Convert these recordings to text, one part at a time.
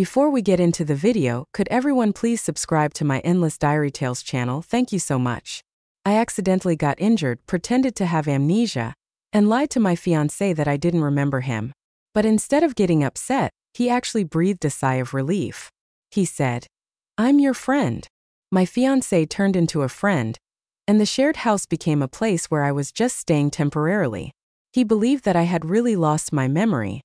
Before we get into the video, could everyone please subscribe to my Endless Diary Tales channel? Thank you so much. I accidentally got injured, pretended to have amnesia, and lied to my fiancé that I didn't remember him. But instead of getting upset, he actually breathed a sigh of relief. He said, "I'm your friend." My fiancé turned into a friend, and the shared house became a place where I was just staying temporarily. He believed that I had really lost my memory.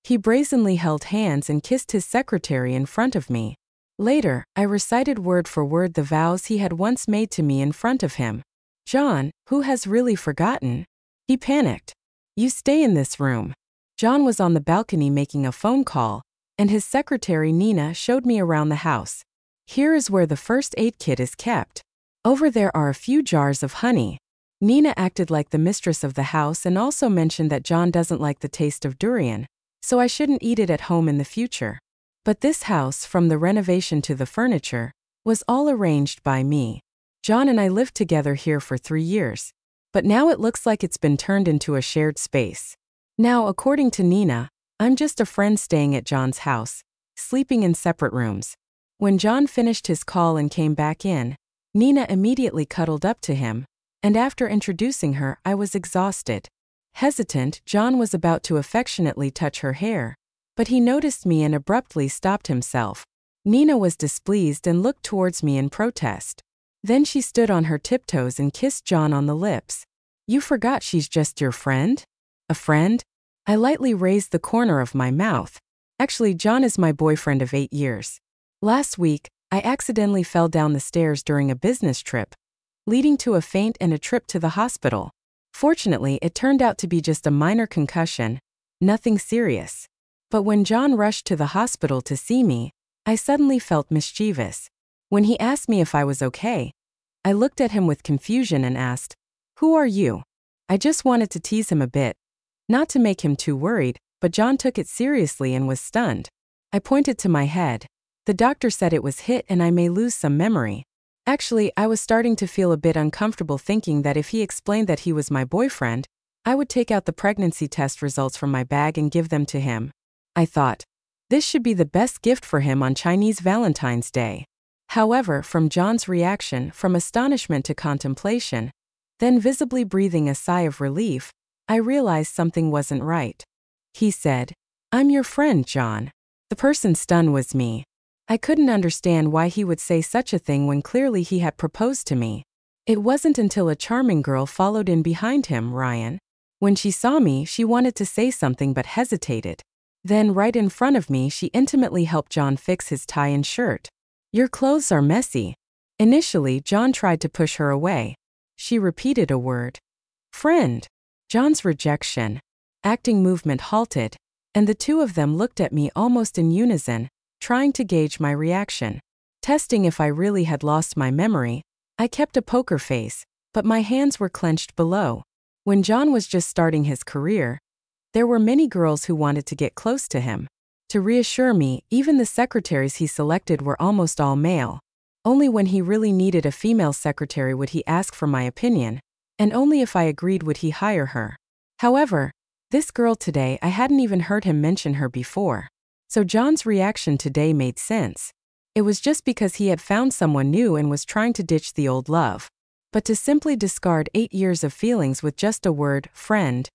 He brazenly held hands and kissed his secretary in front of me. Later, I recited word for word the vows he had once made to me in front of him. "John, who has really forgotten?" He panicked. "You stay in this room." John was on the balcony making a phone call, and his secretary Nina showed me around the house. "Here is where the first aid kit is kept. Over there are a few jars of honey." Nina acted like the mistress of the house and also mentioned that John doesn't like the taste of durian, so I shouldn't eat it at home in the future. But this house, from the renovation to the furniture, was all arranged by me. John and I lived together here for 3 years, but now it looks like it's been turned into a shared space. Now, according to Nina, I'm just a friend staying at John's house, sleeping in separate rooms. When John finished his call and came back in, Nina immediately cuddled up to him, and after introducing her, I was exhausted. Hesitant, John was about to affectionately touch her hair, but he noticed me and abruptly stopped himself. Nina was displeased and looked towards me in protest. Then she stood on her tiptoes and kissed John on the lips. "You forgot she's just your friend?" "A friend?" I lightly raised the corner of my mouth. "Actually, John is my boyfriend of 8 years. Last week, I accidentally fell down the stairs during a business trip, leading to a faint and a trip to the hospital. Fortunately, it turned out to be just a minor concussion, nothing serious. But when John rushed to the hospital to see me, I suddenly felt mischievous. When he asked me if I was okay, I looked at him with confusion and asked, 'Who are you?' I just wanted to tease him a bit, not to make him too worried, but John took it seriously and was stunned. I pointed to my head. The doctor said it was hit and I may lose some memory. Actually, I was starting to feel a bit uncomfortable thinking that if he explained that he was my boyfriend, I would take out the pregnancy test results from my bag and give them to him. I thought, this should be the best gift for him on Chinese Valentine's Day. However, from John's reaction, from astonishment to contemplation, then visibly breathing a sigh of relief, I realized something wasn't right. He said, "I'm your friend, John." The person stunned was me. I couldn't understand why he would say such a thing when clearly he had proposed to me. It wasn't until a charming girl followed in behind him, Ryan. When she saw me, she wanted to say something but hesitated. Then, right in front of me, she intimately helped John fix his tie and shirt. "Your clothes are messy." Initially, John tried to push her away. She repeated a word. "Friend." John's rejection. Acting movement halted, and the two of them looked at me almost in unison, trying to gauge my reaction. Testing if I really had lost my memory, I kept a poker face, but my hands were clenched below. When John was just starting his career, there were many girls who wanted to get close to him. To reassure me, even the secretaries he selected were almost all male. Only when he really needed a female secretary would he ask for my opinion, and only if I agreed would he hire her. However, this girl today, I hadn't even heard him mention her before. So John's reaction today made sense. It was just because he had found someone new and was trying to ditch the old love. But to simply discard 8 years of feelings with just a word, friend,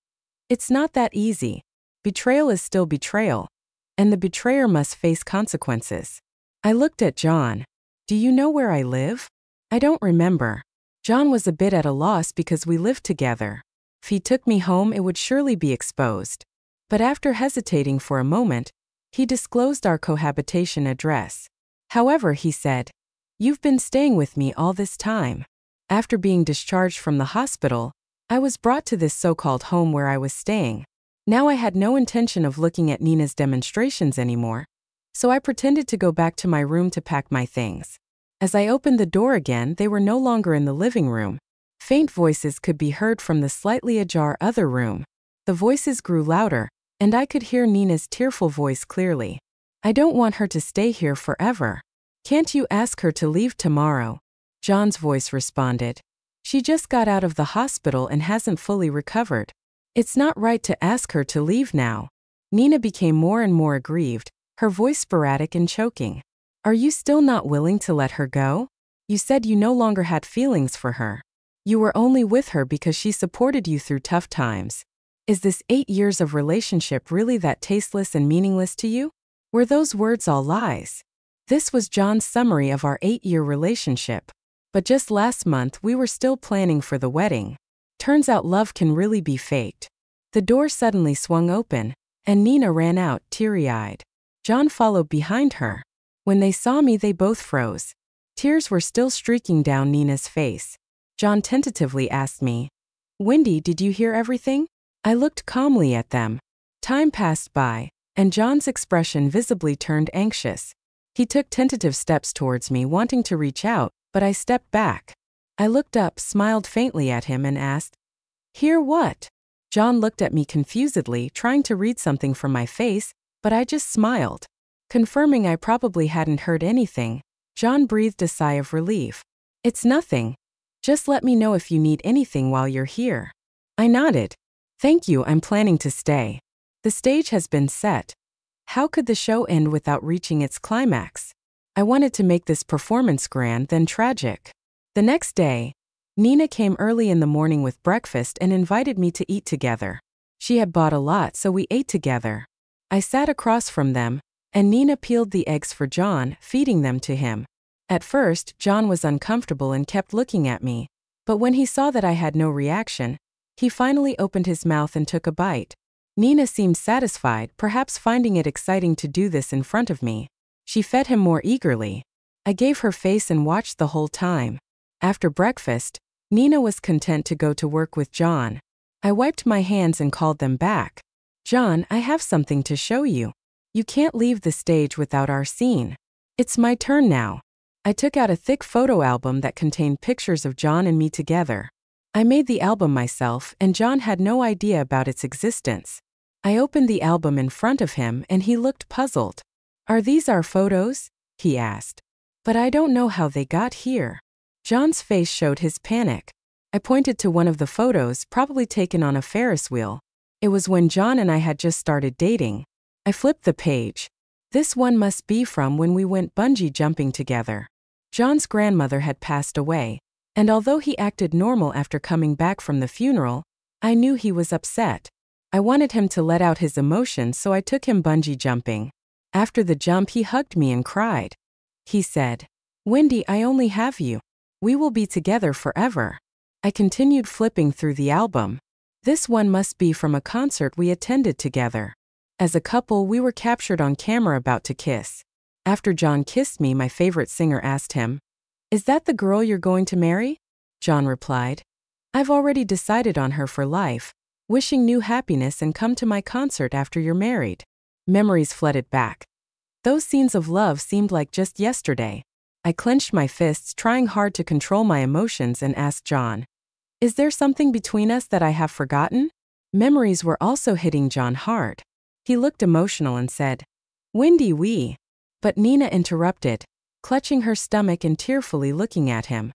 it's not that easy. Betrayal is still betrayal, and the betrayer must face consequences. I looked at John. "Do you know where I live?" "I don't remember." John was a bit at a loss because we lived together. If he took me home, it would surely be exposed. But after hesitating for a moment, he disclosed our cohabitation address. However, he said, "You've been staying with me all this time." After being discharged from the hospital, I was brought to this so-called home where I was staying. Now I had no intention of looking at Nina's demonstrations anymore, so I pretended to go back to my room to pack my things. As I opened the door again, they were no longer in the living room. Faint voices could be heard from the slightly ajar other room. The voices grew louder, and I could hear Nina's tearful voice clearly. "I don't want her to stay here forever. Can't you ask her to leave tomorrow?" John's voice responded. "She just got out of the hospital and hasn't fully recovered. It's not right to ask her to leave now." Nina became more and more aggrieved. her voice sporadic and choking. Are you still not willing to let her go? You said you no longer had feelings for her. You were only with her because she supported you through tough times. Is this 8 years of relationship really that tasteless and meaningless to you? Were those words all lies? This was John's summary of our 8-year relationship. But just last month we were still planning for the wedding. Turns out love can really be faked. The door suddenly swung open, and Nina ran out, teary-eyed. John followed behind her. When they saw me, they both froze. Tears were still streaking down Nina's face. John tentatively asked me, "Wendy, did you hear everything?" I looked calmly at them. Time passed by, and John's expression visibly turned anxious. He took tentative steps towards me, wanting to reach out, but I stepped back. I looked up, smiled faintly at him, and asked, "Hear what?" John looked at me confusedly, trying to read something from my face, but I just smiled. Confirming I probably hadn't heard anything, John breathed a sigh of relief. "It's nothing. Just let me know if you need anything while you're here." I nodded. "Thank you, I'm planning to stay. The stage has been set. How could the show end without reaching its climax? I wanted to make this performance grand, then tragic." The next day, Nina came early in the morning with breakfast and invited me to eat together. She had bought a lot, so we ate together. I sat across from them, and Nina peeled the eggs for John, feeding them to him. At first, John was uncomfortable and kept looking at me, but when he saw that I had no reaction, he finally opened his mouth and took a bite. Nina seemed satisfied, perhaps finding it exciting to do this in front of me. She fed him more eagerly. I gave her face and watched the whole time. After breakfast, Nina was content to go to work with John. I wiped my hands and called them back. "John, I have something to show you. You can't leave the stage without our scene. It's my turn now." I took out a thick photo album that contained pictures of John and me together. I made the album myself, and John had no idea about its existence. I opened the album in front of him, and he looked puzzled. "Are these our photos?" he asked. "But I don't know how they got here." John's face showed his panic. I pointed to one of the photos, probably taken on a Ferris wheel. It was when John and I had just started dating. I flipped the page. This one must be from when we went bungee jumping together. John's grandmother had passed away, and although he acted normal after coming back from the funeral, I knew he was upset. I wanted him to let out his emotions, so I took him bungee jumping. After the jump, he hugged me and cried. He said, "Wendy, I only have you. We will be together forever." I continued flipping through the album. This one must be from a concert we attended together. As a couple, we were captured on camera about to kiss. After John kissed me, my favorite singer asked him, "Is that the girl you're going to marry?" John replied, "I've already decided on her for life. Wishing you happiness and come to my concert after you're married." Memories flooded back. Those scenes of love seemed like just yesterday. I clenched my fists, trying hard to control my emotions, and asked John, "Is there something between us that I have forgotten?" Memories were also hitting John hard. He looked emotional and said, "Wendy, we..." But Nina interrupted, clutching her stomach and tearfully looking at him.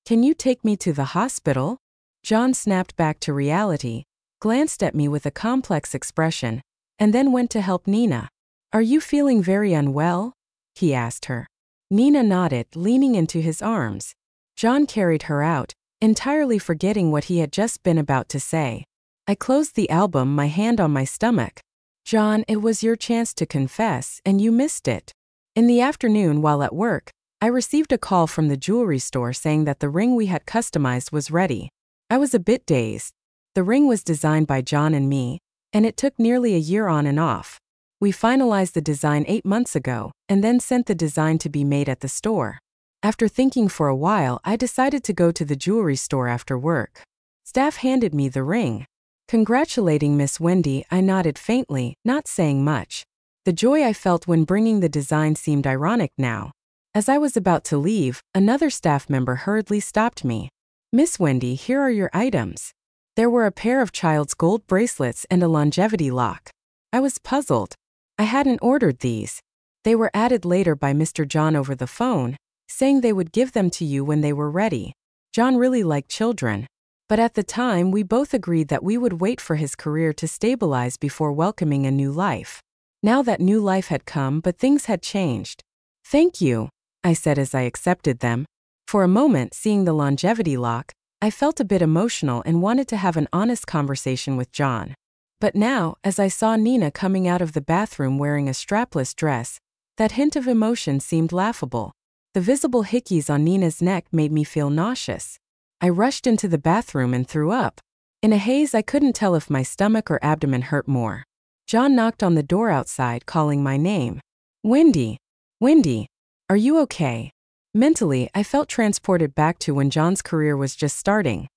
"Can you take me to the hospital?" John snapped back to reality, glanced at me with a complex expression, and then went to help Nina. "Are you feeling very unwell?" he asked her. Nina nodded, leaning into his arms. John carried her out, entirely forgetting what he had just been about to say. I closed the album, my hand on my stomach. "John, it was your chance to confess, and you missed it." In the afternoon, while at work, I received a call from the jewelry store saying that the ring we had customized was ready. I was a bit dazed. The ring was designed by John and me, and it took nearly a year on and off. We finalized the design 8 months ago, and then sent the design to be made at the store. After thinking for a while, I decided to go to the jewelry store after work. Staff handed me the ring. "Congratulating Miss Wendy," I nodded faintly, not saying much. The joy I felt when bringing the design seemed ironic now. As I was about to leave, another staff member hurriedly stopped me. "Miss Wendy, here are your items." There were a pair of child's gold bracelets and a longevity lock. I was puzzled. I hadn't ordered these. They were added later by Mr. John over the phone, saying they would give them to you when they were ready. John really liked children. But at the time, we both agreed that we would wait for his career to stabilize before welcoming a new life. Now that new life had come, but things had changed. "Thank you," I said as I accepted them. For a moment, seeing the longevity lock, I felt a bit emotional and wanted to have an honest conversation with John. But now, as I saw Nina coming out of the bathroom wearing a strapless dress, that hint of emotion seemed laughable. The visible hickeys on Nina's neck made me feel nauseous. I rushed into the bathroom and threw up. In a haze, I couldn't tell if my stomach or abdomen hurt more. John knocked on the door outside, calling my name. "Wendy, Wendy, are you okay?" Mentally, I felt transported back to when John's career was just starting.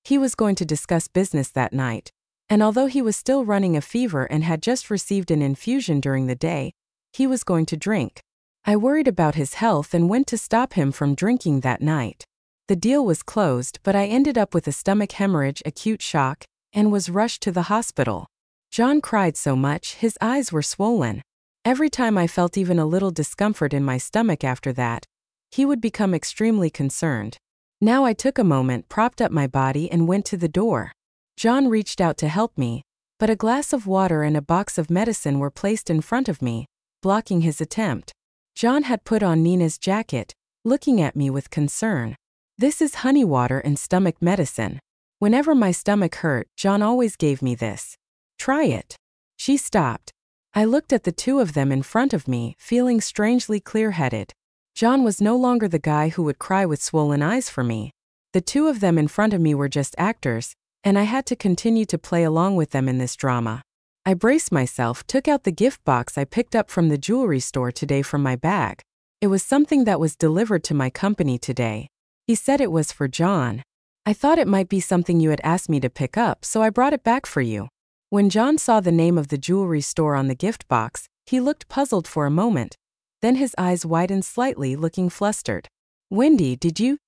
He was going to discuss business that night, and although he was still running a fever and had just received an infusion during the day, he was going to drink. I worried about his health and went to stop him from drinking that night. The deal was closed, but I ended up with a stomach hemorrhage, acute shock, and was rushed to the hospital. John cried so much, his eyes were swollen. Every time I felt even a little discomfort in my stomach after that, he would become extremely concerned. Now I took a moment, propped up my body, and went to the door. John reached out to help me, but a glass of water and a box of medicine were placed in front of me, blocking his attempt. John had put on Nina's jacket, looking at me with concern. "This is honey water and stomach medicine. Whenever my stomach hurt, John always gave me this. Try it." She stopped. I looked at the two of them in front of me, feeling strangely clear-headed. John was no longer the guy who would cry with swollen eyes for me. The two of them in front of me were just actors, and I had to continue to play along with them in this drama. I braced myself, took out the gift box I picked up from the jewelry store today from my bag. It was something that was delivered to my company today. He said it was for John. "I thought it might be something you had asked me to pick up, so I brought it back for you." When John saw the name of the jewelry store on the gift box, he looked puzzled for a moment. Then his eyes widened slightly, looking flustered. "Wendy, did you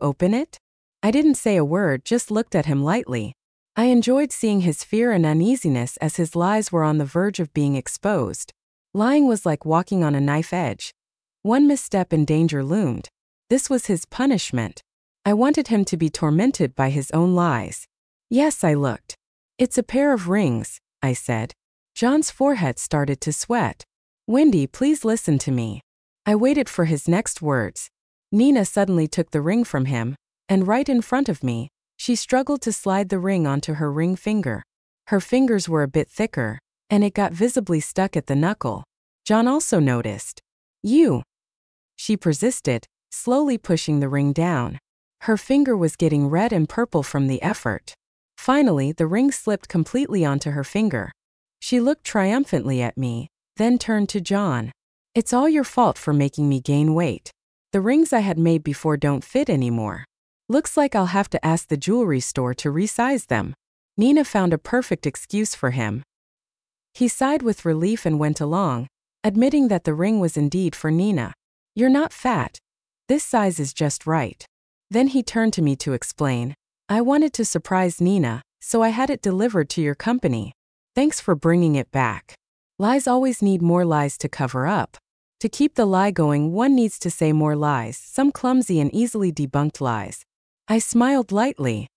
open it?" I didn't say a word, just looked at him lightly. I enjoyed seeing his fear and uneasiness as his lies were on the verge of being exposed. Lying was like walking on a knife edge. One misstep and danger loomed. This was his punishment. I wanted him to be tormented by his own lies. "Yes," I looked. "It's a pair of rings," I said. John's forehead started to sweat. "Wendy, please listen to me." I waited for his next words. Nina suddenly took the ring from him, and right in front of me, she struggled to slide the ring onto her ring finger. Her fingers were a bit thicker, and it got visibly stuck at the knuckle. John also noticed. She persisted, slowly pushing the ring down. Her finger was getting red and purple from the effort. Finally, the ring slipped completely onto her finger. She looked triumphantly at me, then turned to John. "It's all your fault for making me gain weight. The rings I had made before don't fit anymore. Looks like I'll have to ask the jewelry store to resize them." Nina found a perfect excuse for him. He sighed with relief and went along, admitting that the ring was indeed for Nina. "You're not fat. This size is just right." Then he turned to me to explain. "I wanted to surprise Nina, so I had it delivered to your company. Thanks for bringing it back." Lies always need more lies to cover up. To keep the lie going, one needs to say more lies, some clumsy and easily debunked lies. I smiled lightly.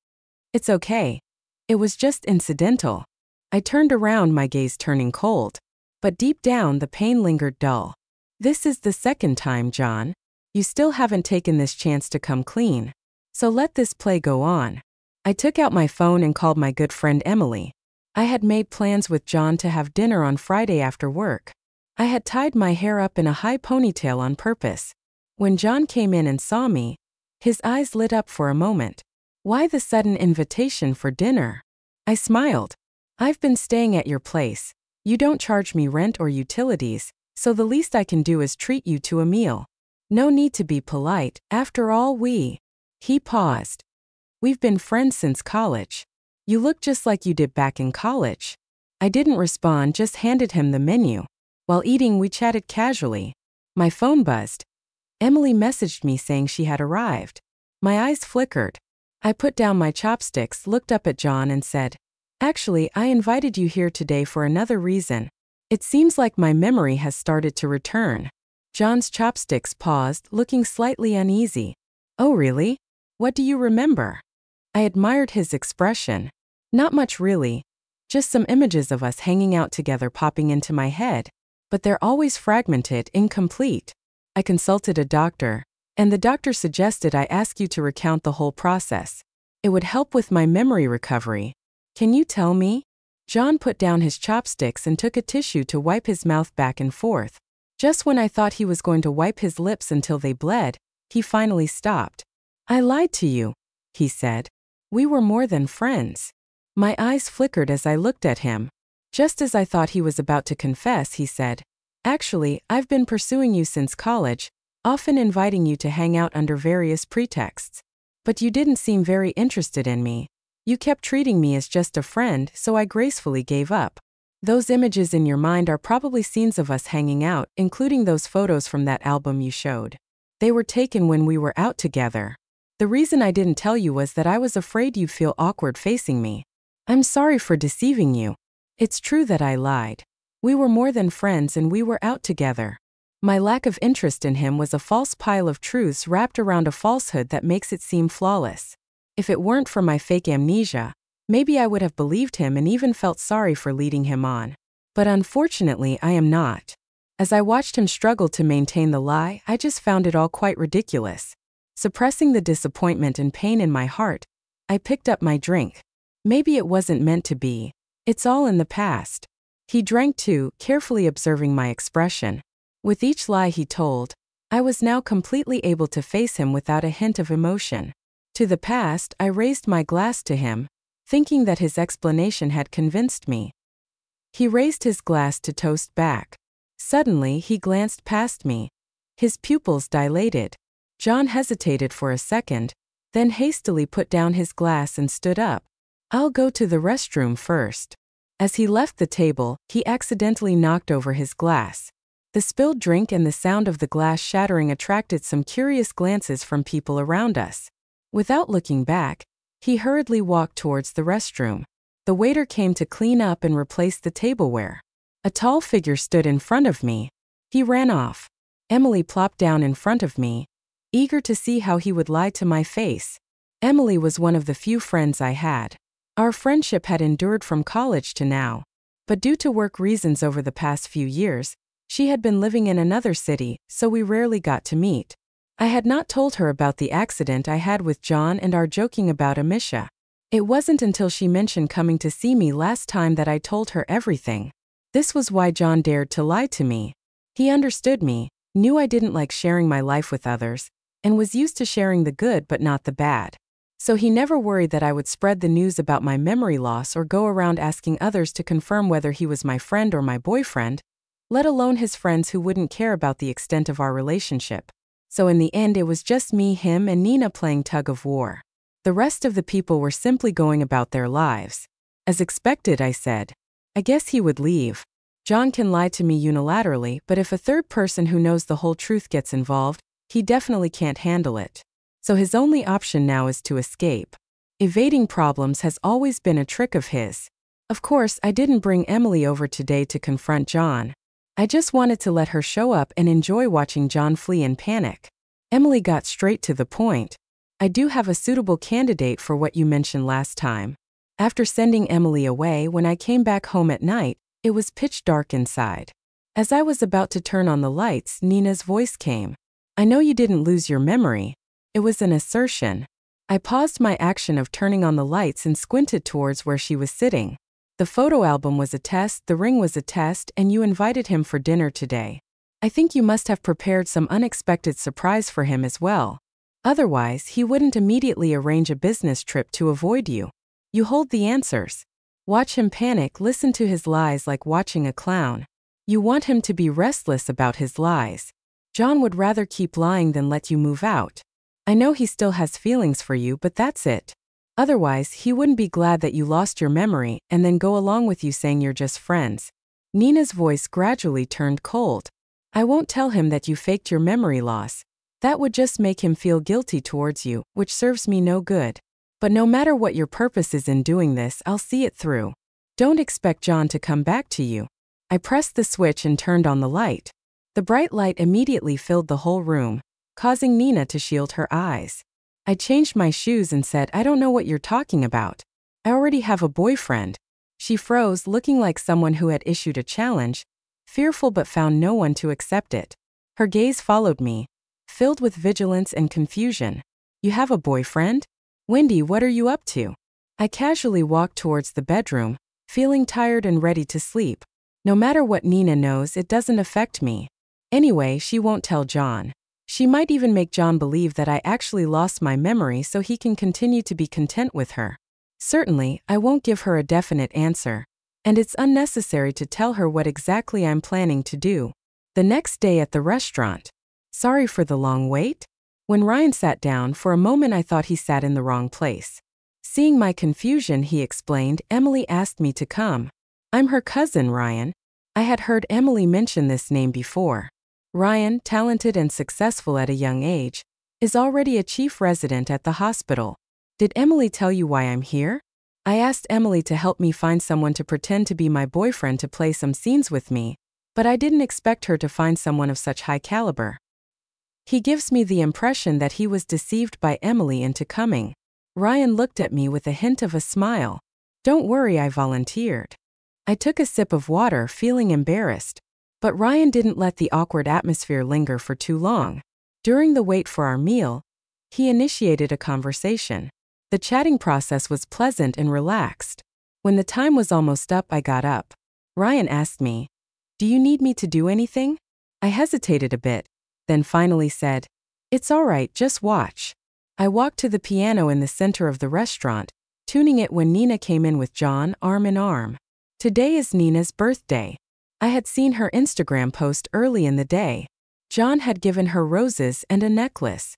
"It's okay. It was just incidental." I turned around, my gaze turning cold. But deep down, the pain lingered dull. "This is the second time, John. You still haven't taken this chance to come clean. So let this play go on." I took out my phone and called my good friend Emily. I had made plans with John to have dinner on Friday after work. I had tied my hair up in a high ponytail on purpose. When John came in and saw me, his eyes lit up for a moment. "Why the sudden invitation for dinner?" I smiled. "I've been staying at your place. You don't charge me rent or utilities, so the least I can do is treat you to a meal. No need to be polite, after all He paused. "We've been friends since college. You look just like you did back in college." I didn't respond, just handed him the menu. While eating, we chatted casually. My phone buzzed. Emily messaged me saying she had arrived. My eyes flickered. I put down my chopsticks, looked up at John and said, "Actually, I invited you here today for another reason. It seems like my memory has started to return." John's chopsticks paused, looking slightly uneasy. "Oh really? What do you remember?" I admired his expression. "Not much really. Just some images of us hanging out together popping into my head. But they're always fragmented, incomplete. I consulted a doctor, and the doctor suggested I ask you to recount the whole process. It would help with my memory recovery. Can you tell me? John put down his chopsticks and took a tissue to wipe his mouth back and forth. Just when I thought he was going to wipe his lips until they bled, he finally stopped. I lied to you, he said. We were more than friends. My eyes flickered as I looked at him. Just as I thought he was about to confess, he said, Actually, I've been pursuing you since college, often inviting you to hang out under various pretexts. But you didn't seem very interested in me. You kept treating me as just a friend, so I gracefully gave up. Those images in your mind are probably scenes of us hanging out, including those photos from that album you showed. They were taken when we were out together. The reason I didn't tell you was that I was afraid you'd feel awkward facing me. I'm sorry for deceiving you. It's true that I lied. We were more than friends and we were out together. My lack of interest in him was a false pile of truths wrapped around a falsehood that makes it seem flawless. If it weren't for my fake amnesia, maybe I would have believed him and even felt sorry for leading him on. But unfortunately, I am not. As I watched him struggle to maintain the lie, I just found it all quite ridiculous. Suppressing the disappointment and pain in my heart, I picked up my drink. Maybe it wasn't meant to be. It's all in the past. He drank too, carefully observing my expression. With each lie he told, I was now completely able to face him without a hint of emotion. To the past, I raised my glass to him, thinking that his explanation had convinced me. He raised his glass to toast back. Suddenly, he glanced past me. His pupils dilated. John hesitated for a second, then hastily put down his glass and stood up. I'll go to the restroom first. As he left the table, he accidentally knocked over his glass. The spilled drink and the sound of the glass shattering attracted some curious glances from people around us. Without looking back, he hurriedly walked towards the restroom. The waiter came to clean up and replace the tableware. A tall figure stood in front of me. He ran off. Emily plopped down in front of me, eager to see how he would lie to my face. Emily was one of the few friends I had. Our friendship had endured from college to now. But due to work reasons over the past few years, she had been living in another city, so we rarely got to meet. I had not told her about the accident I had with John and our joking about Amnesia. It wasn't until she mentioned coming to see me last time that I told her everything. This was why John dared to lie to me. He understood me, knew I didn't like sharing my life with others, and was used to sharing the good but not the bad. So he never worried that I would spread the news about my memory loss or go around asking others to confirm whether he was my friend or my boyfriend, let alone his friends who wouldn't care about the extent of our relationship. So in the end, it was just me, him, and Nina playing tug of war. The rest of the people were simply going about their lives. As expected, I said. I guess he would leave. John can lie to me unilaterally, but if a third person who knows the whole truth gets involved, he definitely can't handle it. So his only option now is to escape. Evading problems has always been a trick of his. Of course, I didn't bring Emily over today to confront John. I just wanted to let her show up and enjoy watching John flee in panic. Emily got straight to the point. I do have a suitable candidate for what you mentioned last time. After sending Emily away, when I came back home at night, it was pitch dark inside. As I was about to turn on the lights, Nina's voice came. I know you didn't lose your memory. It was an assertion. I paused my action of turning on the lights and squinted towards where she was sitting. The photo album was a test, the ring was a test, and you invited him for dinner today. I think you must have prepared some unexpected surprise for him as well. Otherwise, he wouldn't immediately arrange a business trip to avoid you. You hold the answers. Watch him panic, listen to his lies like watching a clown. You want him to be restless about his lies. John would rather keep lying than let you move out. I know he still has feelings for you, but that's it. Otherwise, he wouldn't be glad that you lost your memory and then go along with you saying you're just friends. Nina's voice gradually turned cold. I won't tell him that you faked your memory loss. That would just make him feel guilty towards you, which serves me no good. But no matter what your purpose is in doing this, I'll see it through. Don't expect John to come back to you. I pressed the switch and turned on the light. The bright light immediately filled the whole room, causing Nina to shield her eyes. I changed my shoes and said, I don't know what you're talking about. I already have a boyfriend. She froze, looking like someone who had issued a challenge, fearful but found no one to accept it. Her gaze followed me, filled with vigilance and confusion. "You have a boyfriend? Wendy, what are you up to?" I casually walked towards the bedroom, feeling tired and ready to sleep. No matter what Nina knows, it doesn't affect me. Anyway, she won't tell John. She might even make John believe that I actually lost my memory so he can continue to be content with her. Certainly, I won't give her a definite answer, and it's unnecessary to tell her what exactly I'm planning to do. The next day at the restaurant. Sorry for the long wait? When Ryan sat down, for a moment I thought he sat in the wrong place. Seeing my confusion, he explained, "Emily asked me to come. I'm her cousin, Ryan." I had heard Emily mention this name before. Ryan, talented and successful at a young age, is already a chief resident at the hospital. "Did Emily tell you why I'm here?" I asked Emily to help me find someone to pretend to be my boyfriend to play some scenes with me, but I didn't expect her to find someone of such high caliber. He gives me the impression that he was deceived by Emily into coming. Ryan looked at me with a hint of a smile. "Don't worry," I volunteered. I took a sip of water, feeling embarrassed. But Ryan didn't let the awkward atmosphere linger for too long. During the wait for our meal, he initiated a conversation. The chatting process was pleasant and relaxed. When the time was almost up, I got up. Ryan asked me, "Do you need me to do anything?" I hesitated a bit, then finally said, "It's all right, just watch." I walked to the piano in the center of the restaurant, tuning it when Nina came in with John, arm in arm. Today is Nina's birthday. I had seen her Instagram post early in the day. John had given her roses and a necklace.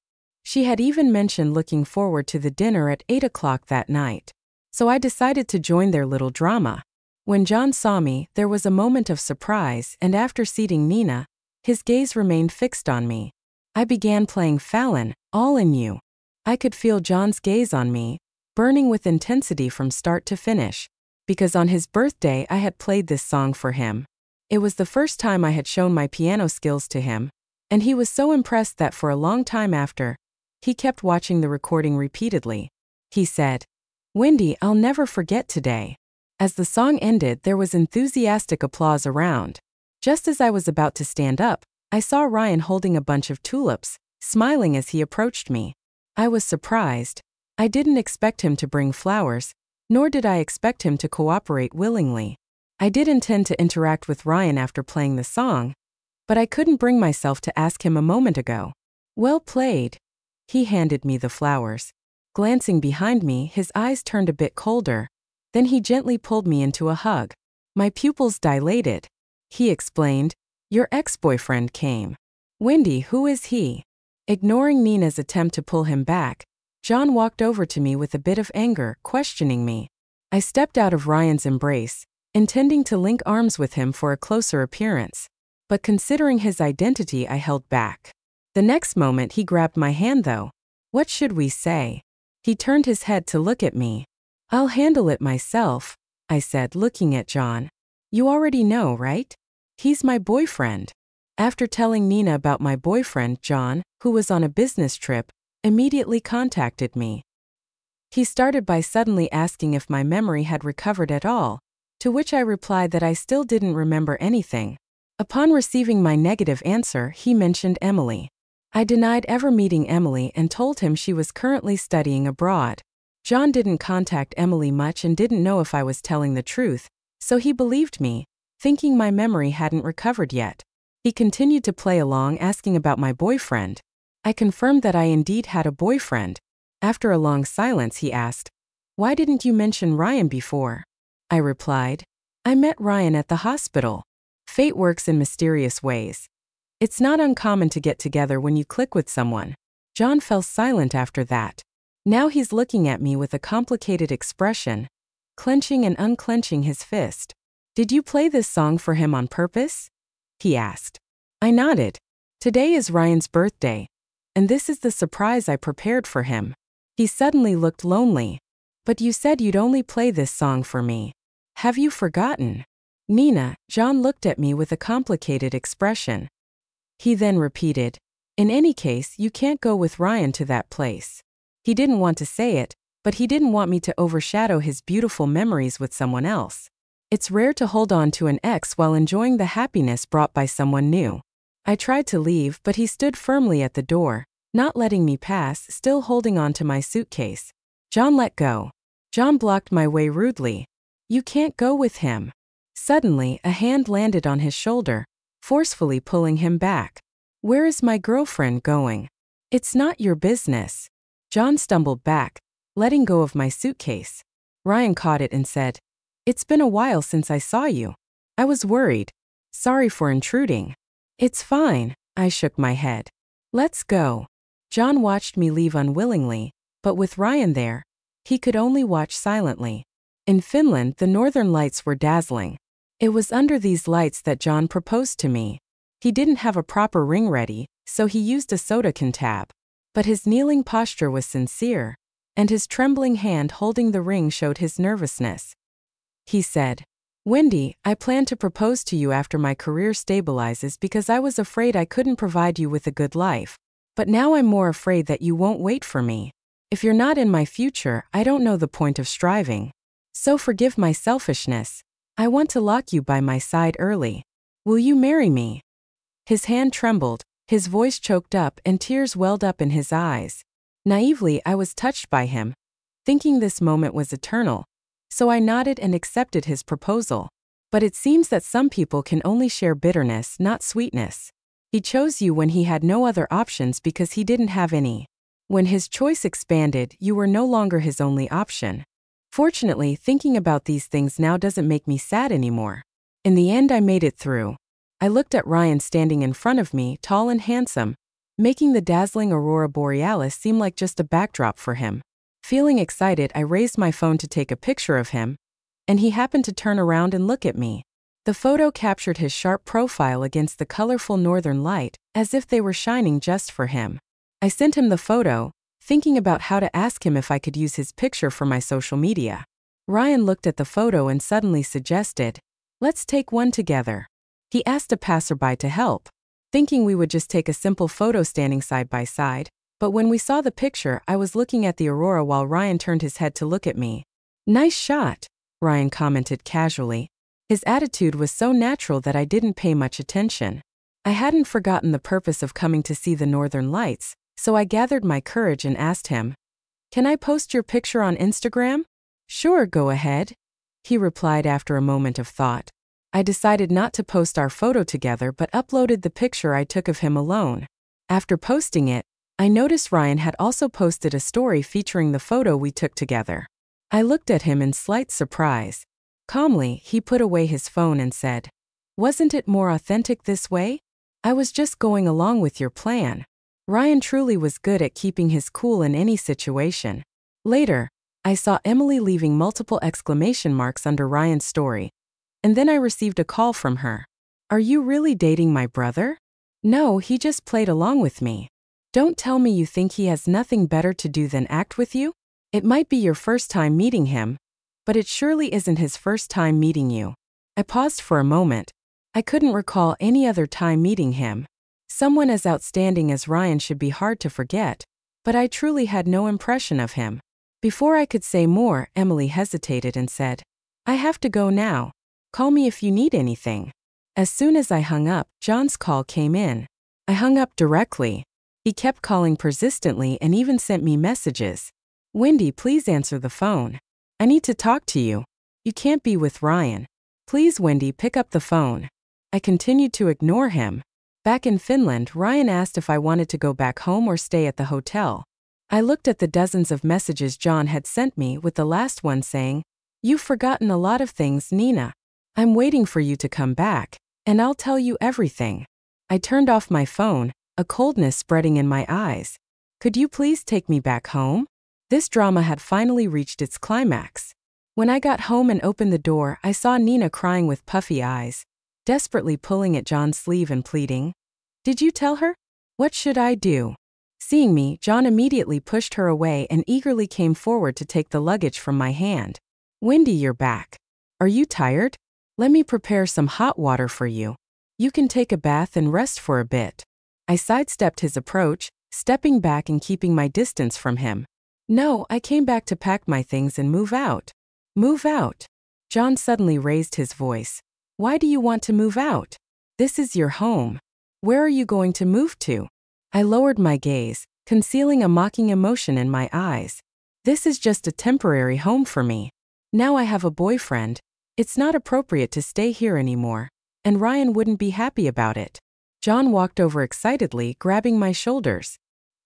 She had even mentioned looking forward to the dinner at 8 o'clock that night. So I decided to join their little drama. When John saw me, there was a moment of surprise, and after seating Nina, his gaze remained fixed on me. I began playing Fallon, All in You. I could feel John's gaze on me, burning with intensity from start to finish. Because on his birthday I had played this song for him. It was the first time I had shown my piano skills to him, and he was so impressed that for a long time after, he kept watching the recording repeatedly. He said, "Wendy, I'll never forget today." As the song ended, there was enthusiastic applause around. Just as I was about to stand up, I saw Ryan holding a bunch of tulips, smiling as he approached me. I was surprised. I didn't expect him to bring flowers, nor did I expect him to cooperate willingly. I did intend to interact with Ryan after playing the song, but I couldn't bring myself to ask him a moment ago. "Well played." He handed me the flowers. Glancing behind me, his eyes turned a bit colder. Then he gently pulled me into a hug. My pupils dilated. He explained, "Your ex-boyfriend came." "Wendy, who is he?" Ignoring Nina's attempt to pull him back, John walked over to me with a bit of anger, questioning me. I stepped out of Ryan's embrace, intending to link arms with him for a closer appearance. But considering his identity, I held back. The next moment he grabbed my hand though. "What should we say?" He turned his head to look at me. "I'll handle it myself," I said, looking at John. "You already know, right? He's my boyfriend." After telling Nina about my boyfriend, John, who was on a business trip, immediately contacted me. He started by suddenly asking if my memory had recovered at all, to which I replied that I still didn't remember anything. Upon receiving my negative answer, he mentioned Emily. I denied ever meeting Emily and told him she was currently studying abroad. John didn't contact Emily much and didn't know if I was telling the truth, so he believed me, thinking my memory hadn't recovered yet. He continued to play along, asking about my boyfriend. I confirmed that I indeed had a boyfriend. After a long silence, he asked, "Why didn't you mention Ryan before?" I replied, "I met Ryan at the hospital." Fate works in mysterious ways. It's not uncommon to get together when you click with someone. John fell silent after that. Now he's looking at me with a complicated expression, clenching and unclenching his fist. "Did you play this song for him on purpose?" he asked. I nodded. Today is Ryan's birthday, and this is the surprise I prepared for him. He suddenly looked lonely. "But you said you'd only play this song for me. Have you forgotten?" "Nina," John looked at me with a complicated expression. He then repeated, "In any case, you can't go with Ryan to that place." He didn't want to say it, but he didn't want me to overshadow his beautiful memories with someone else. It's rare to hold on to an ex while enjoying the happiness brought by someone new. I tried to leave, but he stood firmly at the door, not letting me pass, still holding on to my suitcase. John, let go. John blocked my way rudely. You can't go with him. Suddenly, a hand landed on his shoulder, forcefully pulling him back. Where is my girlfriend going? It's not your business. John stumbled back, letting go of my suitcase. Ryan caught it and said, It's been a while since I saw you. I was worried. Sorry for intruding. It's fine, I shook my head. Let's go. John watched me leave unwillingly, but with Ryan there, he could only watch silently. In Finland, the northern lights were dazzling. It was under these lights that John proposed to me. He didn't have a proper ring ready, so he used a soda can tab. But his kneeling posture was sincere, and his trembling hand holding the ring showed his nervousness. He said, Wendy, I plan to propose to you after my career stabilizes because I was afraid I couldn't provide you with a good life. But now I'm more afraid that you won't wait for me. If you're not in my future, I don't know the point of striving. So forgive my selfishness. I want to lock you by my side early. Will you marry me? His hand trembled, his voice choked up, and tears welled up in his eyes. Naively, I was touched by him, thinking this moment was eternal. So I nodded and accepted his proposal. But it seems that some people can only share bitterness, not sweetness. He chose you when he had no other options because he didn't have any. When his choice expanded, you were no longer his only option. Fortunately, thinking about these things now doesn't make me sad anymore. In the end, I made it through. I looked at Ryan standing in front of me, tall and handsome, making the dazzling aurora borealis seem like just a backdrop for him. Feeling excited, I raised my phone to take a picture of him, and he happened to turn around and look at me. The photo captured his sharp profile against the colorful northern light, as if they were shining just for him. I sent him the photo, thinking about how to ask him if I could use his picture for my social media. Ryan looked at the photo and suddenly suggested, Let's take one together. He asked a passerby to help, thinking we would just take a simple photo standing side by side, but when we saw the picture, I was looking at the aurora while Ryan turned his head to look at me. Nice shot, Ryan commented casually. His attitude was so natural that I didn't pay much attention. I hadn't forgotten the purpose of coming to see the northern lights, so I gathered my courage and asked him, Can I post your picture on Instagram? Sure, go ahead, he replied after a moment of thought. I decided not to post our photo together but uploaded the picture I took of him alone. After posting it, I noticed Ryan had also posted a story featuring the photo we took together. I looked at him in slight surprise. Calmly, he put away his phone and said, Wasn't it more authentic this way? I was just going along with your plan. Ryan truly was good at keeping his cool in any situation. Later, I saw Emily leaving multiple exclamation marks under Ryan's story. And then I received a call from her. Are you really dating my brother? No, he just played along with me. Don't tell me you think he has nothing better to do than act with you? It might be your first time meeting him, but it surely isn't his first time meeting you. I paused for a moment. I couldn't recall any other time meeting him. Someone as outstanding as Ryan should be hard to forget, but I truly had no impression of him. Before I could say more, Emily hesitated and said, I have to go now. Call me if you need anything. As soon as I hung up, John's call came in. I hung up directly. He kept calling persistently and even sent me messages. Wendy, please answer the phone. I need to talk to you. You can't be with Ryan. Please, Wendy, pick up the phone. I continued to ignore him. Back in Finland, Ryan asked if I wanted to go back home or stay at the hotel. I looked at the dozens of messages John had sent me, with the last one saying, You've forgotten a lot of things, Nina. I'm waiting for you to come back, and I'll tell you everything. I turned off my phone, a coldness spreading in my eyes. Could you please take me back home? This drama had finally reached its climax. When I got home and opened the door, I saw Nina crying with puffy eyes, desperately pulling at John's sleeve and pleading, Did you tell her? What should I do? Seeing me, John immediately pushed her away and eagerly came forward to take the luggage from my hand. Wendy, you're back. Are you tired? Let me prepare some hot water for you. You can take a bath and rest for a bit. I sidestepped his approach, stepping back and keeping my distance from him. No, I came back to pack my things and move out. Move out? John suddenly raised his voice. Why do you want to move out? This is your home. Where are you going to move to? I lowered my gaze, concealing a mocking emotion in my eyes. This is just a temporary home for me. Now I have a boyfriend. It's not appropriate to stay here anymore, and Ryan wouldn't be happy about it. John walked over excitedly, grabbing my shoulders.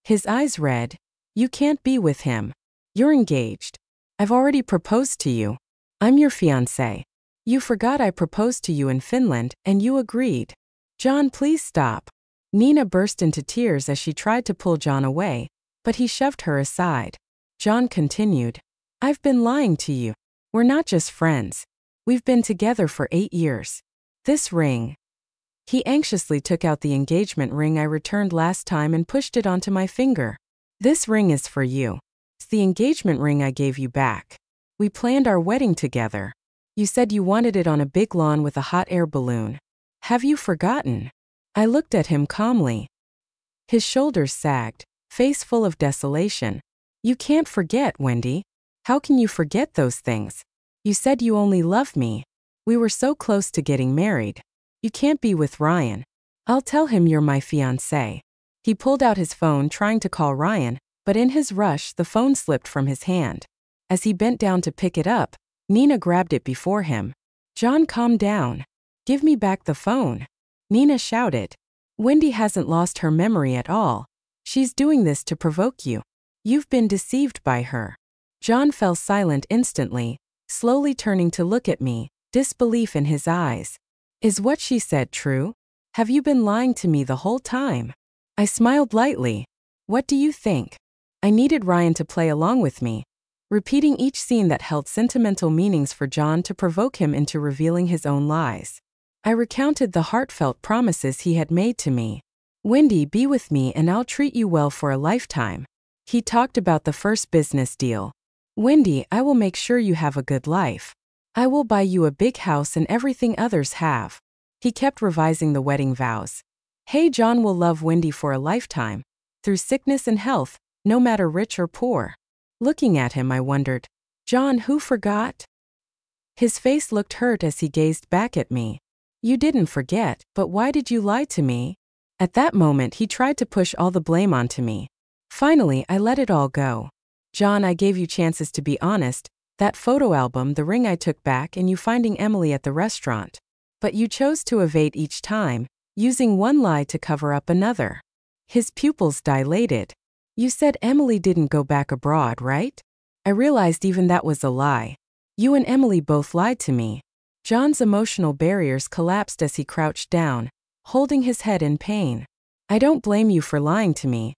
His eyes read, You can't be with him. You're engaged. I've already proposed to you. I'm your fiancé. You forgot I proposed to you in Finland, and you agreed. John, please stop. Nina burst into tears as she tried to pull John away, but he shoved her aside. John continued, I've been lying to you. We're not just friends. We've been together for 8 years. This ring. He anxiously took out the engagement ring I returned last time and pushed it onto my finger. This ring is for you. It's the engagement ring I gave you back. We planned our wedding together. You said you wanted it on a big lawn with a hot air balloon. Have you forgotten? I looked at him calmly. His shoulders sagged, face full of desolation. You can't forget, Wendy. How can you forget those things? You said you only loved me. We were so close to getting married. You can't be with Ryan. I'll tell him you're my fiancé. He pulled out his phone trying to call Ryan, but in his rush the phone slipped from his hand. As he bent down to pick it up, Nina grabbed it before him. John, calm down. Give me back the phone. Nina shouted. Wendy hasn't lost her memory at all. She's doing this to provoke you. You've been deceived by her. John fell silent instantly, slowly turning to look at me, disbelief in his eyes. Is what she said true? Have you been lying to me the whole time? I smiled lightly. What do you think? I needed Ryan to play along with me, repeating each scene that held sentimental meanings for John to provoke him into revealing his own lies. I recounted the heartfelt promises he had made to me. Wendy, be with me and I'll treat you well for a lifetime. He talked about the first business deal. Wendy, I will make sure you have a good life. I will buy you a big house and everything others have. He kept revising the wedding vows. Hey, John will love Wendy for a lifetime, through sickness and health, no matter rich or poor. Looking at him, I wondered, John, who forgot? His face looked hurt as he gazed back at me. You didn't forget, but why did you lie to me? At that moment, he tried to push all the blame onto me. Finally, I let it all go. John, I gave you chances to be honest, that photo album, the ring I took back, and you finding Emily at the restaurant. But you chose to evade each time, using one lie to cover up another. His pupils dilated. You said Emily didn't go back abroad, right? I realized even that was a lie. You and Emily both lied to me. John's emotional barriers collapsed as he crouched down, holding his head in pain. I don't blame you for lying to me.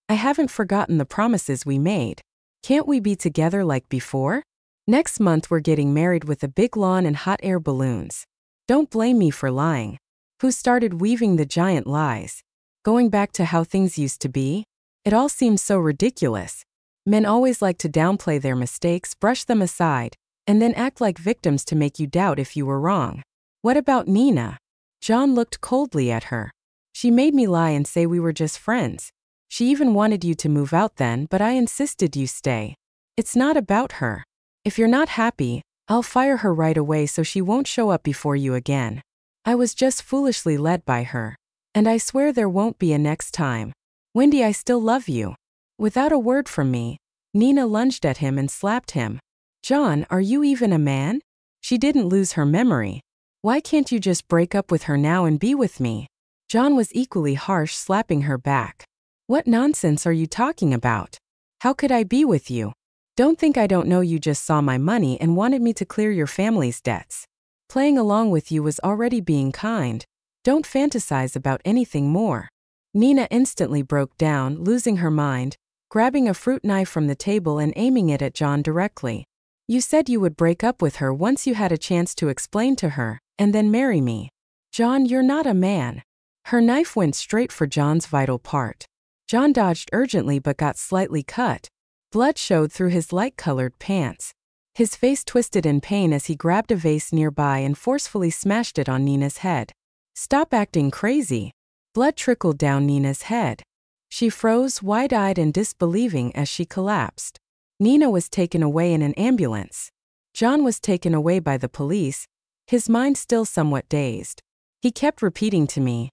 I haven't forgotten the promises we made. Can't we be together like before? Next month we're getting married with a big lawn and hot air balloons. Don't blame me for lying. Who started weaving the giant lies? Going back to how things used to be? It all seems so ridiculous. Men always like to downplay their mistakes, brush them aside, and then act like victims to make you doubt if you were wrong. What about Nina? John looked coldly at her. She made me lie and say we were just friends. She even wanted you to move out then, but I insisted you stay. It's not about her. If you're not happy, I'll fire her right away so she won't show up before you again. I was just foolishly led by her. And I swear there won't be a next time. Wendy, I still love you. Without a word from me, Nina lunged at him and slapped him. John, are you even a man? She didn't lose her memory. Why can't you just break up with her now and be with me? John was equally harsh, slapping her back. What nonsense are you talking about? How could I be with you? Don't think I don't know you just saw my money and wanted me to clear your family's debts. Playing along with you was already being kind. Don't fantasize about anything more. Nina instantly broke down, losing her mind, grabbing a fruit knife from the table and aiming it at John directly. You said you would break up with her once you had a chance to explain to her, and then marry me. John, you're not a man. Her knife went straight for John's vital part. John dodged urgently but got slightly cut. Blood showed through his light-colored pants. His face twisted in pain as he grabbed a vase nearby and forcefully smashed it on Nina's head. Stop acting crazy. Blood trickled down Nina's head. She froze, wide-eyed and disbelieving as she collapsed. Nina was taken away in an ambulance. John was taken away by the police, his mind still somewhat dazed. He kept repeating to me,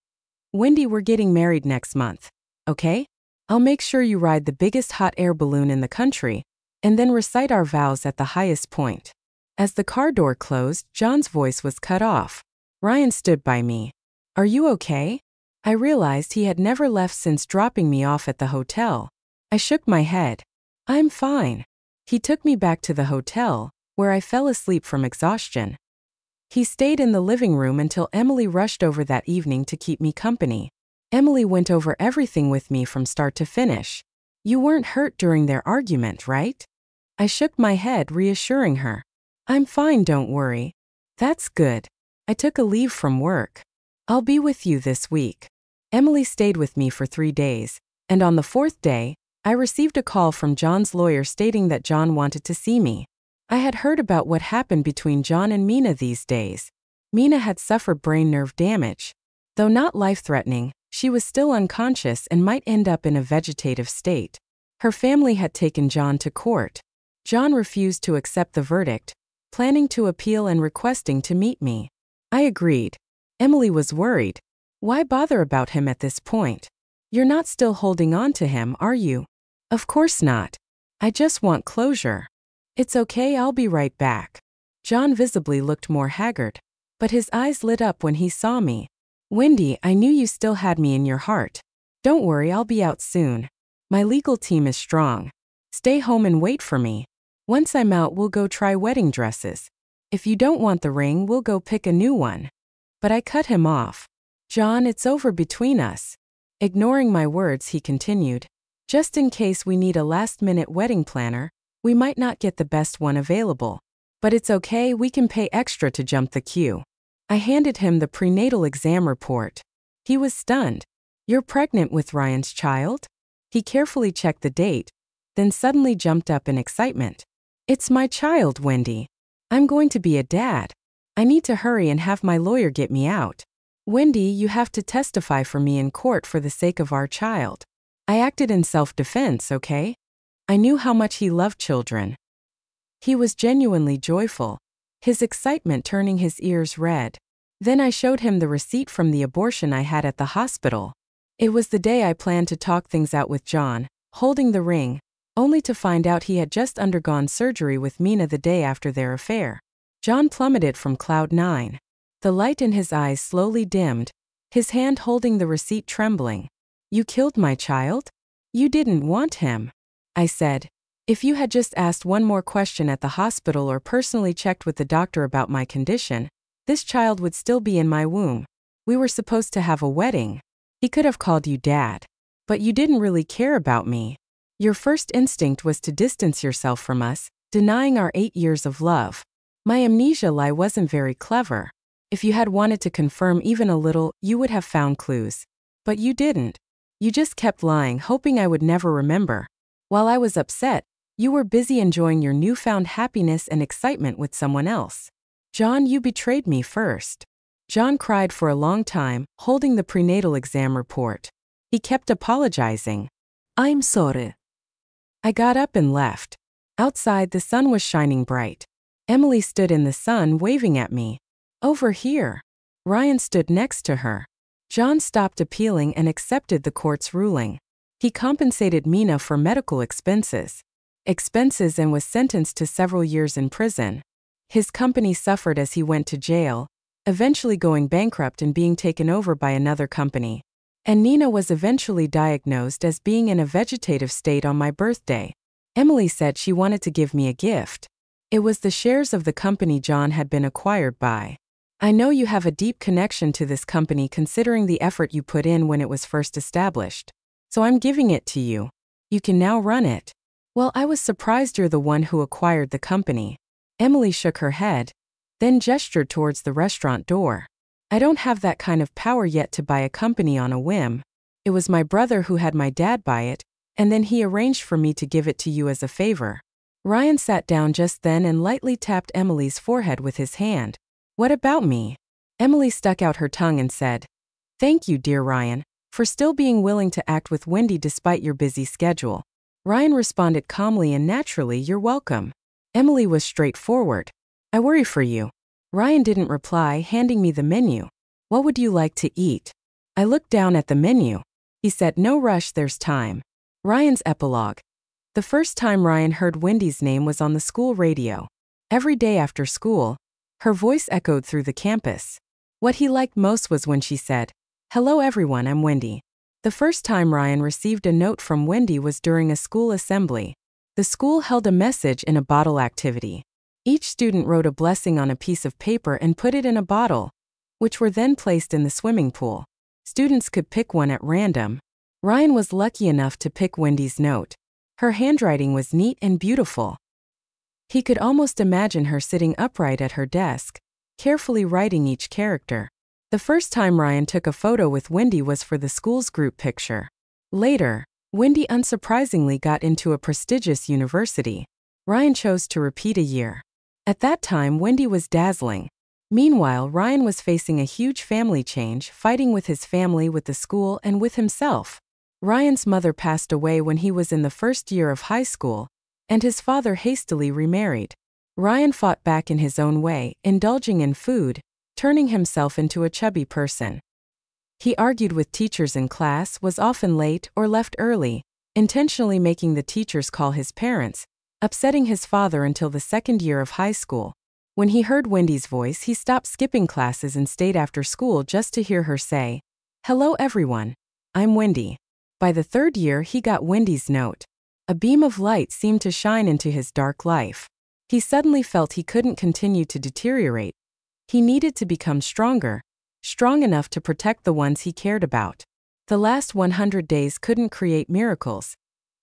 "Wendy, we're getting married next month, okay? I'll make sure you ride the biggest hot air balloon in the country, and then recite our vows at the highest point." As the car door closed, John's voice was cut off. Ryan stood by me. "Are you okay?" I realized he had never left since dropping me off at the hotel. I shook my head. "I'm fine." He took me back to the hotel, where I fell asleep from exhaustion. He stayed in the living room until Emily rushed over that evening to keep me company. Emily went over everything with me from start to finish. "You weren't hurt during their argument, right?" I shook my head, reassuring her. "I'm fine, don't worry." "That's good." I took a leave from work. "I'll be with you this week." Emily stayed with me for 3 days, and on the 4th day, I received a call from John's lawyer stating that John wanted to see me. I had heard about what happened between John and Mina these days. Mina had suffered brain nerve damage. Though not life-threatening, she was still unconscious and might end up in a vegetative state. Her family had taken John to court. John refused to accept the verdict, planning to appeal and requesting to meet me. I agreed. Emily was worried. "Why bother about him at this point? You're not still holding on to him, are you?" "Of course not. I just want closure." "It's okay, I'll be right back." John visibly looked more haggard, but his eyes lit up when he saw me. "Wendy, I knew you still had me in your heart. Don't worry, I'll be out soon. My legal team is strong. Stay home and wait for me. Once I'm out, we'll go try wedding dresses. If you don't want the ring, we'll go pick a new one." But I cut him off. "John, it's over between us." Ignoring my words, he continued, "Just in case we need a last-minute wedding planner, we might not get the best one available. But it's okay, we can pay extra to jump the queue." I handed him the prenatal exam report. He was stunned. "You're pregnant with Ryan's child?" He carefully checked the date, then suddenly jumped up in excitement. "It's my child, Wendy. I'm going to be a dad. I need to hurry and have my lawyer get me out. Wendy, you have to testify for me in court for the sake of our child." I acted in self-defense, okay? I knew how much he loved children. He was genuinely joyful, his excitement turning his ears red. Then I showed him the receipt from the abortion I had at the hospital. It was the day I planned to talk things out with John, holding the ring, only to find out he had just undergone surgery with Mina the day after their affair. John plummeted from cloud 9. The light in his eyes slowly dimmed, his hand holding the receipt trembling. "You killed my child? You didn't want him." I said, "If you had just asked one more question at the hospital or personally checked with the doctor about my condition, this child would still be in my womb. We were supposed to have a wedding. He could have called you Dad. But you didn't really care about me. Your first instinct was to distance yourself from us, denying our 8 years of love. My amnesia lie wasn't very clever. If you had wanted to confirm even a little, you would have found clues. But you didn't. You just kept lying, hoping I would never remember. While I was upset, you were busy enjoying your newfound happiness and excitement with someone else. John, you betrayed me first." John cried for a long time, holding the prenatal exam report. He kept apologizing. "I'm sorry." I got up and left. Outside, the sun was shining bright. Emily stood in the sun, waving at me. "Over here." Ryan stood next to her. John stopped appealing and accepted the court's ruling. He compensated Mina for medical expenses and was sentenced to several years in prison. His company suffered as he went to jail, eventually going bankrupt and being taken over by another company. And Nina was eventually diagnosed as being in a vegetative state on my birthday. Emily said she wanted to give me a gift. It was the shares of the company John had been acquired by. "I know you have a deep connection to this company considering the effort you put in when it was first established. So I'm giving it to you. You can now run it." "Well, I was surprised you're the one who acquired the company." Emily shook her head, then gestured towards the restaurant door. "I don't have that kind of power yet to buy a company on a whim. It was my brother who had my dad buy it, and then he arranged for me to give it to you as a favor." Ryan sat down just then and lightly tapped Emily's forehead with his hand. "What about me?" Emily stuck out her tongue and said, "Thank you, dear Ryan, for still being willing to act with Wendy despite your busy schedule." Ryan responded calmly and naturally, "You're welcome." Emily was straightforward. I worry for you. Ryan didn't reply, handing me the menu. What would you like to eat? I looked down at the menu. He said, no rush, there's time. Ryan's epilogue. The first time Ryan heard Wendy's name was on the school radio. Every day after school, her voice echoed through the campus. What he liked most was when she said, hello everyone, I'm Wendy. The first time Ryan received a note from Wendy was during a school assembly. The school held a message in a bottle activity. Each student wrote a blessing on a piece of paper and put it in a bottle, which were then placed in the swimming pool. Students could pick one at random. Ryan was lucky enough to pick Wendy's note. Her handwriting was neat and beautiful. He could almost imagine her sitting upright at her desk, carefully writing each character. The first time Ryan took a photo with Wendy was for the school's group picture. Later, Wendy unsurprisingly got into a prestigious university. Ryan chose to repeat a year. At that time, Wendy was dazzling. Meanwhile, Ryan was facing a huge family change, fighting with his family, with the school, and with himself. Ryan's mother passed away when he was in the first year of high school, and his father hastily remarried. Ryan fought back in his own way, indulging in food, turning himself into a chubby person. He argued with teachers in class, was often late or left early, intentionally making the teachers call his parents, upsetting his father until the second year of high school. When he heard Wendy's voice, he stopped skipping classes and stayed after school just to hear her say, hello everyone, I'm Wendy. By the third year, he got Wendy's note. A beam of light seemed to shine into his dark life. He suddenly felt he couldn't continue to deteriorate. He needed to become stronger, strong enough to protect the ones he cared about. The last 100 days couldn't create miracles.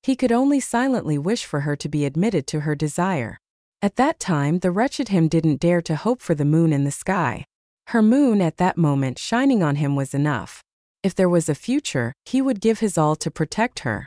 He could only silently wish for her to be admitted to her desire. At that time, the wretched him didn't dare to hope for the moon in the sky. Her moon at that moment shining on him was enough. If there was a future, he would give his all to protect her.